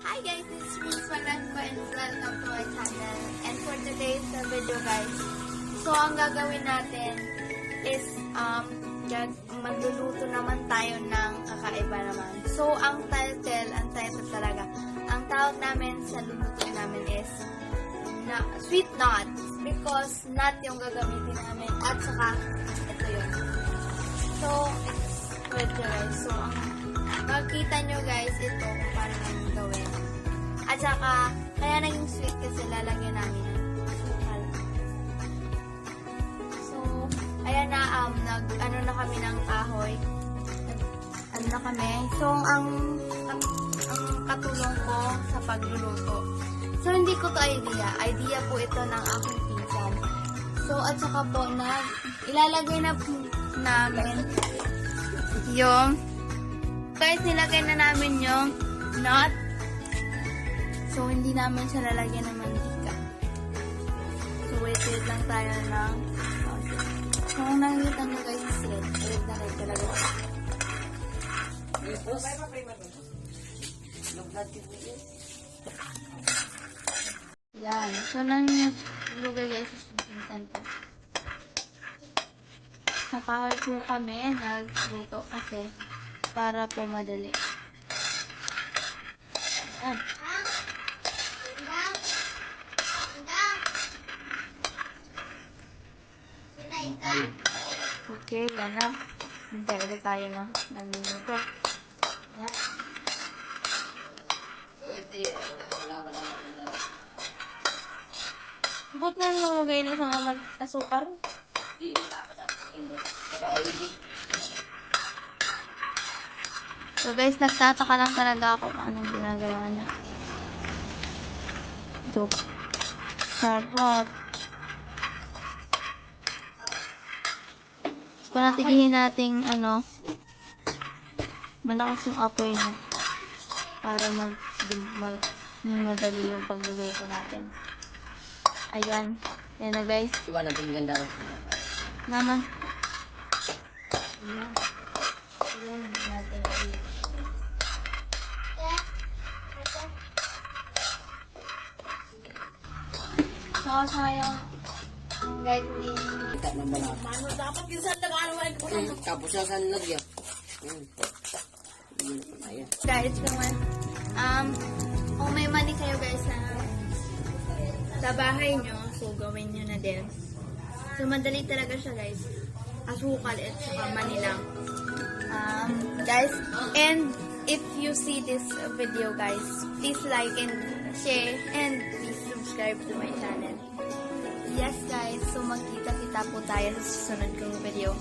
Hi guys, this is Miss Magranco and welcome to my channel. And for today's video guys, so ang gagawin natin is magluluto naman tayo ng kakaiba naman. So ang title talaga, ang tawag namin sa lulutuin namin is sweet nuts because nut yung gagamitin namin at saka ito yun. So it's good guys. So ang makikita nyo guys ito kung paano namin gawin. At saka kaya naging sweet kasi lalagyan namin ng sukal. So ayan na ano na kami ng kahoy. Ano na kami. So ang katulong ko sa pagluluto. So hindi ko to idea. Idea po ito ng aking pinsan. So at saka po ilalagay na po namin yung guys, nilagay na namin yung nut. So, hindi namin siya lalagyan ng mantika. So, wait lang tayo ng so, kung nakikita nyo guys is red. Red na red talaga. Yan. So, lang yung lugay guys is pinsan ko. Nakahal po kami nagluto kasi para po madali. Yan. Okay, yan na. Hintay ulit tayo na naluluto. Yan. Ba't na nalagay na sa mga asukar? So guys, nagtataka lang talaga ako kung anong ginagawa niya. Ito. Sarap. Panatigihin nating malakas yung apoy niya para madali yung paglagay ko natin. Ayan. Ayan na guys. Iwan natin yung ganda. Naman. Ayan. Ayan natin. So, sayang. Guys, Kita ng bala. Mano, dapat kinsan nag-aarawin ko. Tapos na saan lagyan. Ayan. guys, kung may money kayo guys sa bahay nyo, so gawin nyo na din. So, madali talaga siya guys. Asukal at saka mani lang. Guys, and if you see this video guys, please like and share and please subscribe to my channel. Yes guys, so magkita-kita po tayo sa susunod kong video.